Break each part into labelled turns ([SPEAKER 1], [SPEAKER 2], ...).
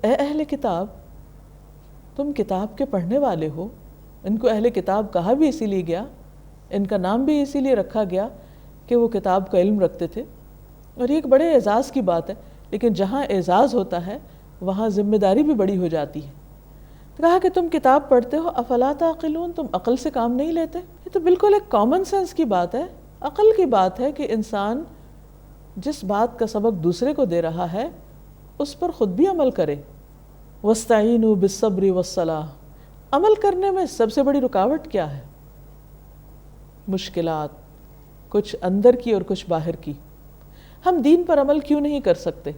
[SPEAKER 1] اے اہل کتاب، تم کتاب کے پڑھنے والے ہو. ان کو اہل کتاب کہا بھی اسی لیے گیا، ان کا نام بھی اسی لیے رکھا گیا کہ وہ کتاب کا علم رکھتے تھے. اور یہ ایک بڑے اعزاز کی بات ہے، لیکن جہاں اعزاز ہوتا ہے وہاں ذمہ داری بھی بڑی ہو جاتی ہے. کہا کہ تم کتاب پڑھتے ہو، افلا تعقلون، تم عقل سے کام نہیں لیتے. یہ تو بالکل ایک کامن سینس کی بات ہے، عقل کی بات ہے کہ انسان جس بات کا سبق دوسرے کو دے رہا ہے اس پر خود بھی عمل کرے. وَاسْتَعِینُوا بِالصَّبْرِ وَالصَّلَاةِ، عمل کرنے میں سب سے بڑی رکاوٹ کیا ہے؟ مشکلات، کچھ اندر کی اور کچھ باہر کی. ہم دین پر عمل کیوں نہیں کر سکتے؟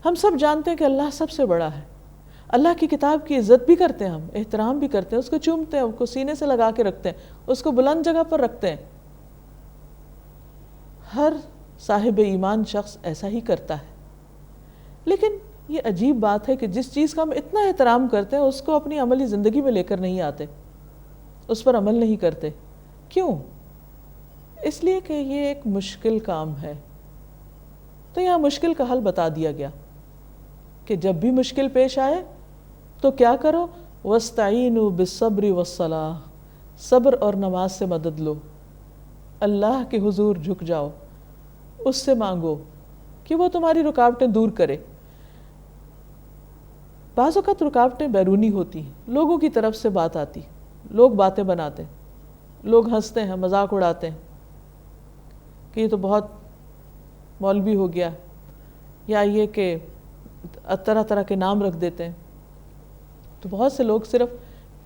[SPEAKER 1] ہم سب جانتے ہیں کہ اللہ سب سے بڑا ہے، اللہ کی کتاب کی عزت بھی کرتے ہیں، ہم احترام بھی کرتے ہیں، اس کو چومتے ہیں، اس کو سینے سے لگا کے رکھتے ہیں، اس کو بلند جگہ پر رکھتے ہیں. ہر صاحب ایمان شخص ایسا ہی کرتا ہے. لیکن یہ عجیب بات ہے کہ جس چیز کا ہم اتنا احترام کرتے ہیں اس کو اپنی عملی زندگی میں لے کر نہیں آتے، اس پر عمل نہیں کرتے. کیوں؟ اس لیے کہ یہ ایک مشکل کام ہے. تو یہاں مشکل کا حل بتا دیا گیا کہ جب بھی مشکل پیش آئے تو کیا کرو؟ وَاسْتَعِینُوا بِالصَّبْرِ وَالصَّلَاةِ، صبر اور نماز سے مدد لو. اللہ کے حضور جھک جاؤ، اس سے مانگو کہ وہ تمہاری رکاوٹیں دور کرے. بعض اوقات رکاوٹیں بیرونی ہوتی ہیں، لوگوں کی طرف سے بات آتی، لوگ باتیں بناتے، لوگ ہنستے ہیں، مذاق اڑاتے ہیں کہ یہ تو بہت مولوی ہو گیا، یا یہ کہ طرح طرح کے نام رکھ دیتے ہیں. تو بہت سے لوگ صرف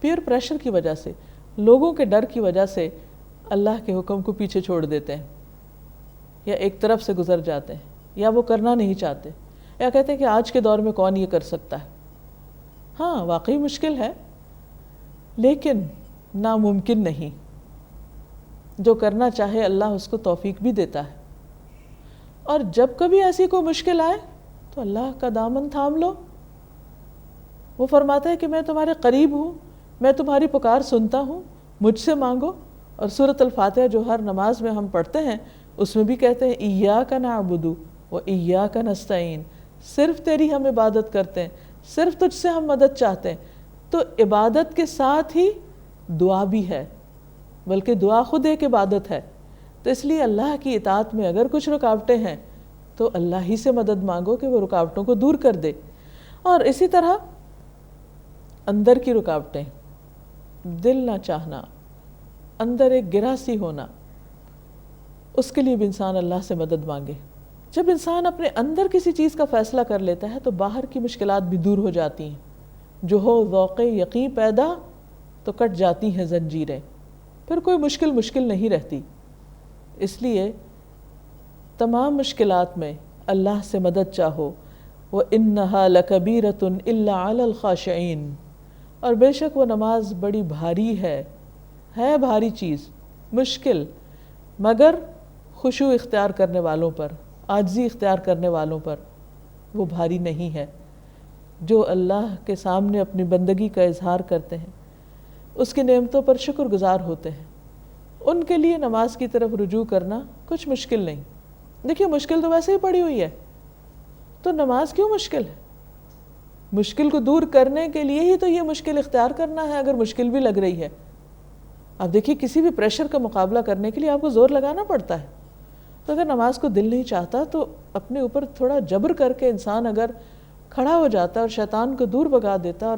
[SPEAKER 1] پیئر پریشر کی وجہ سے، لوگوں کے ڈر کی وجہ سے اللہ کے حکم کو پیچھے چھوڑ دیتے ہیں، یا ایک طرف سے گزر جاتے ہیں، یا وہ کرنا نہیں چاہتے، یا کہتے ہیں کہ آج کے دور میں کون یہ کر سکتا ہے. ہاں واقعی مشکل ہے، لیکن ناممکن نہیں. جو کرنا چاہے اللہ اس کو توفیق بھی دیتا ہے. اور جب کبھی ایسی کوئی مشکل آئے تو اللہ کا دامن تھام لو. وہ فرماتا ہے کہ میں تمہارے قریب ہوں، میں تمہاری پکار سنتا ہوں، مجھ سے مانگو. اور سورۃ الفاتحہ جو ہر نماز میں ہم پڑھتے ہیں اس میں بھی کہتے ہیں ایاک نعبد و ایاک نستعین، صرف تیری ہم عبادت کرتے ہیں، صرف تجھ سے ہم مدد چاہتے ہیں. تو عبادت کے ساتھ ہی دعا بھی ہے، بلکہ دعا خود ایک عبادت ہے. تو اس لیے اللہ کی اطاعت میں اگر کچھ رکاوٹیں ہیں تو اللہ ہی سے مدد مانگو کہ وہ رکاوٹوں کو دور کر دے. اور اسی طرح اندر کی رکاوٹیں، دل نہ چاہنا، اندر ایک گرہ سی ہونا، اس کے لیے بھی انسان اللہ سے مدد مانگے. جب انسان اپنے اندر کسی چیز کا فیصلہ کر لیتا ہے تو باہر کی مشکلات بھی دور ہو جاتی ہیں. جو ہو ذوق یقین پیدا تو کٹ جاتی ہیں زنجیریں، پھر کوئی مشکل نہیں رہتی. اس لیے تمام مشکلات میں اللہ سے مدد چاہو. وَإِنَّهَا لَكَبِيرَةٌ إِلَّا عَلَى الْخَاشِعِينَ، اور بے شک وہ نماز بڑی بھاری ہے بھاری چیز، مشکل، مگر خشوع اختیار کرنے والوں پر، عاجزی اختیار کرنے والوں پر وہ بھاری نہیں ہے. جو اللہ کے سامنے اپنی بندگی کا اظہار کرتے ہیں، اس کی نعمتوں پر شکر گزار ہوتے ہیں، ان کے لیے نماز کی طرف رجوع کرنا کچھ مشکل نہیں. دیکھیے مشکل تو ویسے ہی پڑی ہوئی ہے، تو نماز کیوں مشکل ہے؟ مشکل کو دور کرنے کے لیے ہی تو یہ مشکل اختیار کرنا ہے، اگر مشکل بھی لگ رہی ہے. اب دیکھیے کسی بھی پریشر کا مقابلہ کرنے کے لیے آپ کو زور لگانا پڑتا ہے. تو اگر نماز کو دل نہیں چاہتا تو اپنے اوپر تھوڑا جبر کر کے انسان اگر کھڑا ہو جاتا ہے اور شیطان کو دور بھگا دیتا ہے اور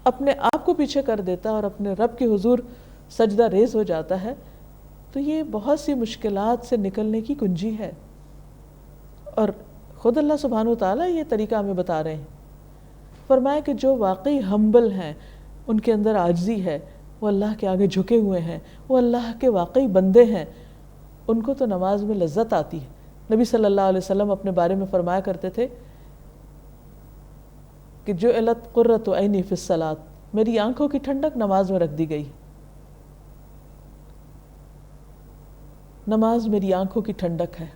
[SPEAKER 1] اپنے آپ کو پیچھے کر دیتا ہے اور اپنے رب کے حضور سجدہ ریز ہو جاتا ہے، تو یہ بہت سی مشکلات سے نکلنے کی کنجی ہے. اور خود اللہ سبحانہ وتعالیٰ یہ طریقہ ہمیں بتا رہے ہیں. فرمایا کہ جو واقعی ہمبل ہیں، ان کے اندر عاجزی ہے، وہ اللہ کے آگے جھکے ہوئے ہیں، وہ اللہ کے واقعی بندے ہیں، ان کو تو نماز میں لذت آتی ہے. نبی صلی اللہ علیہ وسلم اپنے بارے میں فرمایا کرتے تھے کہ جعلت قرۃ عینی فی الصلاۃ، میری آنکھوں کی ٹھنڈک نماز میں رکھ دی گئی. نماز میری آنکھوں کی ٹھنڈک ہے.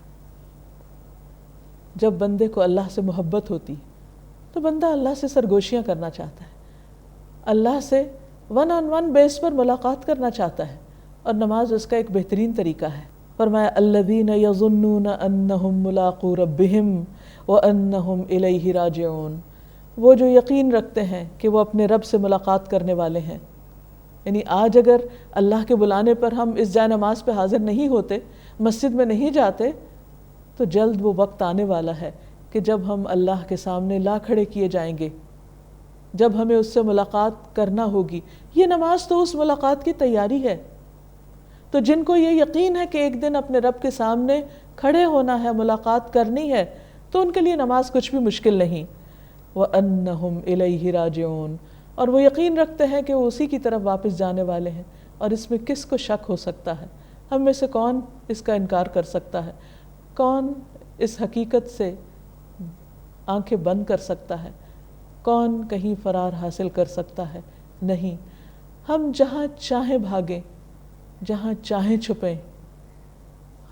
[SPEAKER 1] جب بندے کو اللہ سے محبت ہوتی تو بندہ اللہ سے سرگوشیاں کرنا چاہتا ہے، اللہ سے ون آن ون بیس پر ملاقات کرنا چاہتا ہے، اور نماز اس کا ایک بہترین طریقہ ہے. فرمایا الذین یظنون انہم ملاقو ربہم وانہم الیہ راجعون، وہ جو یقین رکھتے ہیں کہ وہ اپنے رب سے ملاقات کرنے والے ہیں. یعنی آج اگر اللہ کے بلانے پر ہم اس جائے نماز پہ حاضر نہیں ہوتے، مسجد میں نہیں جاتے، تو جلد وہ وقت آنے والا ہے کہ جب ہم اللہ کے سامنے لا کھڑے کیے جائیں گے، جب ہمیں اس سے ملاقات کرنا ہوگی. یہ نماز تو اس ملاقات کی تیاری ہے. تو جن کو یہ یقین ہے کہ ایک دن اپنے رب کے سامنے کھڑے ہونا ہے، ملاقات کرنی ہے، تو ان کے لیے نماز کچھ بھی مشکل نہیں. وَأَنَّهُمْ إِلَيْهِ رَاجِعُونَ، اور وہ یقین رکھتے ہیں کہ وہ اسی کی طرف واپس جانے والے ہیں. اور اس میں کس کو شک ہو سکتا ہے؟ ہم میں سے کون اس کا انکار کر سکتا ہے؟ کون اس حقیقت سے آنکھیں بند کر سکتا ہے؟ کون کہیں فرار حاصل کر سکتا ہے؟ نہیں. ہم جہاں چاہیں بھاگیں، جہاں چاہیں چھپیں،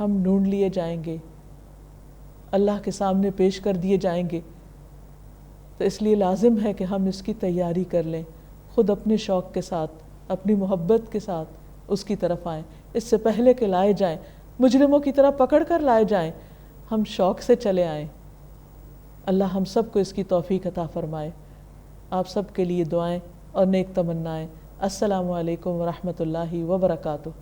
[SPEAKER 1] ہم ڈھونڈ لیے جائیں گے، اللہ کے سامنے پیش کر دیے جائیں گے. تو اس لیے لازم ہے کہ ہم اس کی تیاری کر لیں، خود اپنے شوق کے ساتھ، اپنی محبت کے ساتھ اس کی طرف آئیں. اس سے پہلے کہ لائے جائیں، مجرموں کی طرح پکڑ کر لائے جائیں، ہم شوق سے چلے آئیں. اللہ ہم سب کو اس کی توفیق عطا فرمائے. آپ سب کے لیے دعائیں اور نیک تمنائیں. السلام علیکم ورحمۃ اللہ وبرکاتہ.